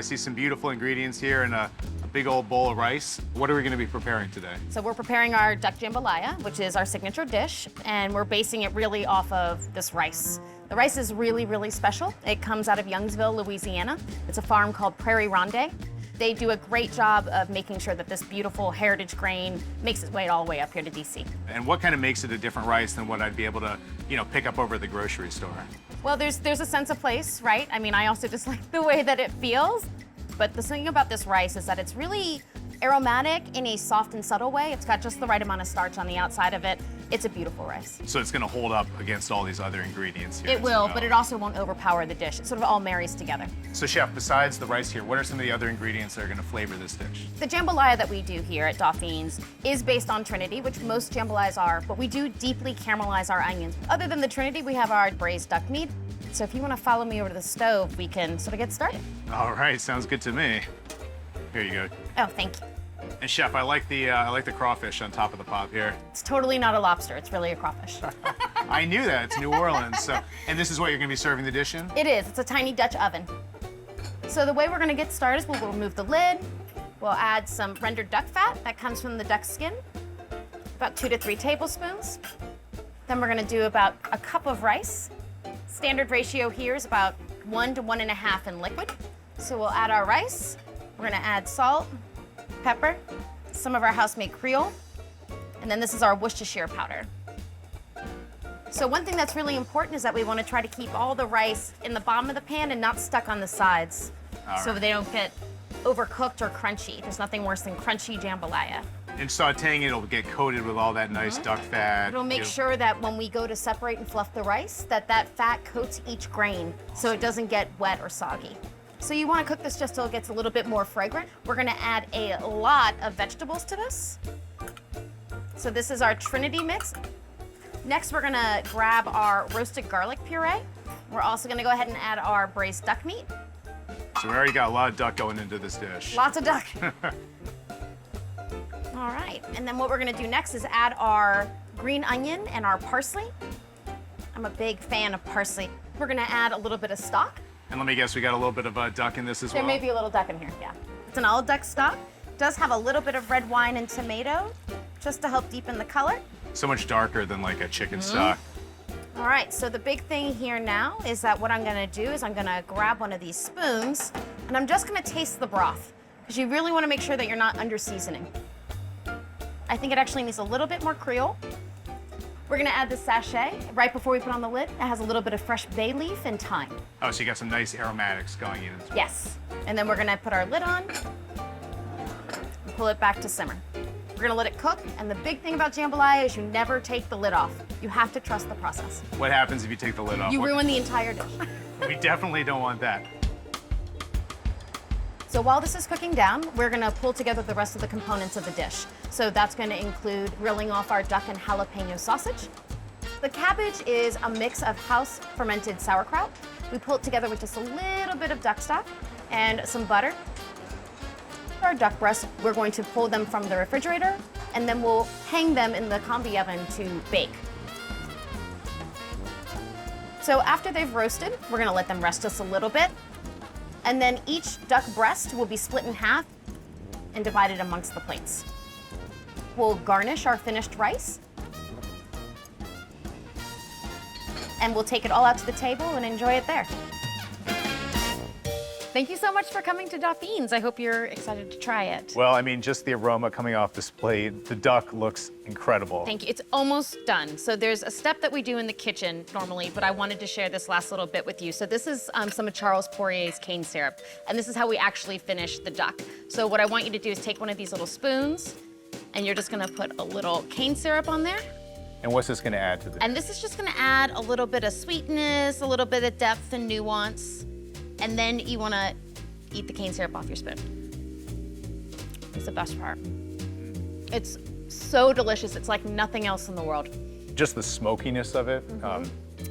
I see some beautiful ingredients here and a big old bowl of rice. What are we going to be preparing today? So we're preparing our duck jambalaya, which is our signature dish, and we're basing it really off of this rice. The rice is really, really special. It comes out of Youngsville, Louisiana. It's a farm called Prairie Ronde. They do a great job of making sure that this beautiful heritage grain makes its way all the way up here to DC. And what kind of makes it a different rice than what I'd be able to, pick up over at the grocery store? Well, there's a sense of place, right? I mean, I also just like the way that it feels. But the thing about this rice is that it's really aromatic in a soft and subtle way. It's got just the right amount of starch on the outside of it. It's a beautiful rice. So it's going to hold up against all these other ingredients here. It will, but it also won't overpower the dish. It sort of all marries together. So Chef, besides the rice here, what are some of the other ingredients that are going to flavor this dish? The jambalaya that we do here at Dauphine's is based on Trinity, which most jambalayas are, but we do deeply caramelize our onions. Other than the Trinity, we have our braised duck meat. So if you want to follow me over to the stove, we can sort of get started. All right, sounds good to me. Here you go. Oh, thank you. And Chef, I like the crawfish on top of the pot here. It's totally not a lobster. It's really a crawfish. I knew that. It's New Orleans. So, and this is what you're going to be serving the dish in? It is. It's a tiny Dutch oven. So the way we're going to get started is we'll remove the lid. We'll add some rendered duck fat that comes from the duck skin, about 2 to 3 tablespoons. Then we're going to do about a cup of rice. Standard ratio here is about 1 to 1.5 in liquid. So we'll add our rice. We're going to add salt, pepper, some of our house-made Creole, and then this is our Worcestershire powder. So one thing that's really important is that we want to try to keep all the rice in the bottom of the pan and not stuck on the sides, so they don't get overcooked or crunchy. There's nothing worse than crunchy jambalaya. In sauteing, it'll get coated with all that nice duck fat. It'll make sure that when we go to separate and fluff the rice, that fat coats each grain so it doesn't get wet or soggy. So you want to cook this just till it gets a little bit more fragrant. We're going to add a lot of vegetables to this. So this is our Trinity mix. Next, we're going to grab our roasted garlic puree. We're also going to go ahead and add our braised duck meat. So we already got a lot of duck going into this dish. Lots of duck. All right, and then what we're going to do next is add our green onion and our parsley. I'm a big fan of parsley. We're going to add a little bit of stock. And let me guess, we got a little bit of duck in this as well? There may be a little duck in here, yeah. It's an all duck stock. It does have a little bit of red wine and tomato, just to help deepen the color. So much darker than like a chicken stock. All right, so the big thing here now is that what I'm gonna do is I'm gonna grab one of these spoons, and I'm just gonna taste the broth, because you really wanna make sure that you're not under seasoning. I think it actually needs a little bit more Creole. We're gonna add the sachet right before we put on the lid. It has a little bit of fresh bay leaf and thyme. Oh, so you got some nice aromatics going in as well. Yes. And then we're gonna put our lid on and pull it back to simmer. We're gonna let it cook, and the big thing about jambalaya is you never take the lid off. You have to trust the process. What happens if you take the lid off? You ruin the entire dish. We definitely don't want that. So while this is cooking down, we're gonna pull together the rest of the components of the dish. So that's gonna include grilling off our duck and jalapeno sausage. The cabbage is a mix of house fermented sauerkraut. We pull it together with just a little bit of duck stock and some butter. Our duck breasts, we're going to pull them from the refrigerator, and then we'll hang them in the combi oven to bake. So after they've roasted, we're gonna let them rest just a little bit. And then each duck breast will be split in half and divided amongst the plates. We'll garnish our finished rice. And we'll take it all out to the table and enjoy it there. Thank you so much for coming to Dauphine's. I hope you're excited to try it. Well, I mean, just the aroma coming off this plate, the duck looks incredible. Thank you. It's almost done. So there's a step that we do in the kitchen normally, but I wanted to share this last little bit with you. So this is some of Charles Poirier's cane syrup, and this is how we actually finish the duck. So what I want you to do is take one of these little spoons, and you're just gonna put a little cane syrup on there. And what's this gonna add to this? And this is just gonna add a little bit of sweetness, a little bit of depth and nuance. And then you wanna eat the cane syrup off your spoon. It's the best part. It's so delicious. It's like nothing else in the world. Just the smokiness of it,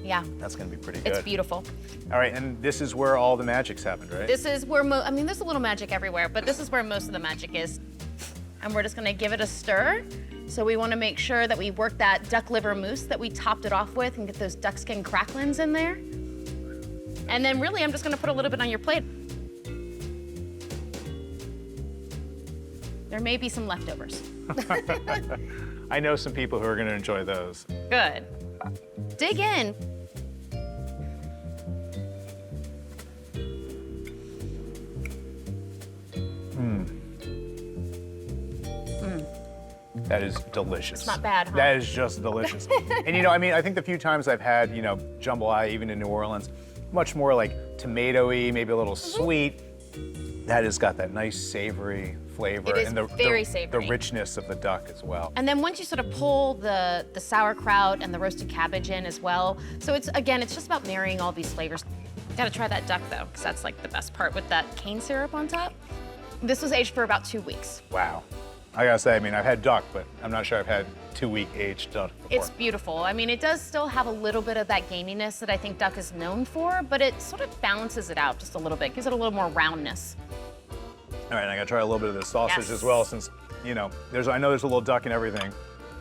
Yeah, that's gonna be pretty good. it's beautiful. All right, and this is where all the magic's happened, right? This is where, I mean, there's a little magic everywhere, but this is where most of the magic is. And we're just gonna give it a stir. So we wanna make sure that we work that duck liver mousse that we topped it off with and get those duck skin cracklings in there. And then really, I'm just gonna put a little bit on your plate. There may be some leftovers. I know some people who are going to enjoy those. Good. Dig in. That is delicious. It's not bad, huh? That is just delicious. And you know, I mean, I think the few times I've had, you know, jambalaya, even in New Orleans, much more like tomatoey, maybe a little sweet. That has got that nice savory flavor. It is and the, very the, savory. The richness of the duck as well. And then once you sort of pull the sauerkraut and the roasted cabbage in as well. So it's, again, it's just about marrying all these flavors. Gotta try that duck though, because that's like the best part with that cane syrup on top. This was aged for about 2 weeks. Wow. I gotta say, I mean, I've had duck, but I'm not sure I've had 2-week aged duck before. It's beautiful. I mean, it does still have a little bit of that gaminess that I think duck is known for, but it sort of balances it out just a little bit, gives it a little more roundness. All right, I gotta try a little bit of this sausage Yes. as well, since, you know, I know there's a little duck in everything.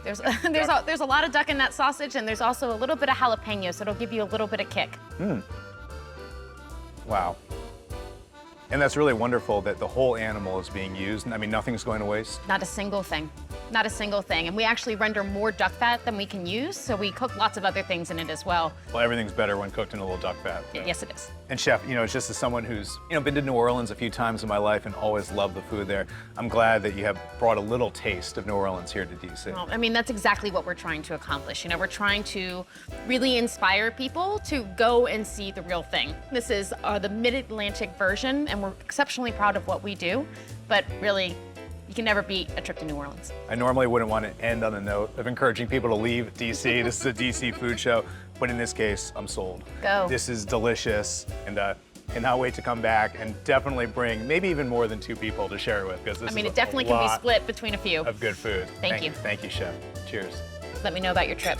There's a lot of duck in that sausage, and there's also a little bit of jalapeno, so it'll give you a little bit of kick. Wow. And that's really wonderful that the whole animal is being used. I mean, nothing's going to waste. Not a single thing. Not a single thing. And we actually render more duck fat than we can use, so we cook lots of other things in it as well. Well, everything's better when cooked in a little duck fat. So. Yes, it is. And Chef, you know, it's just as someone who's, you know, been to New Orleans a few times in my life and always loved the food there, I'm glad that you have brought a little taste of New Orleans here to DC. Well, I mean, that's exactly what we're trying to accomplish. You know, we're trying to really inspire people to go and see the real thing. This is the Mid-Atlantic version, and we're exceptionally proud of what we do, but really, you can never beat a trip to New Orleans. I normally wouldn't want to end on a note of encouraging people to leave DC. This is a DC food show, but in this case, I'm sold. Go. This is delicious, and cannot wait to come back and definitely bring maybe even more than 2 people to share it with, because this I mean, is it definitely a can be lot split between a few. of good food. Thank you. Thank you, Chef. Cheers. Let me know about your trip.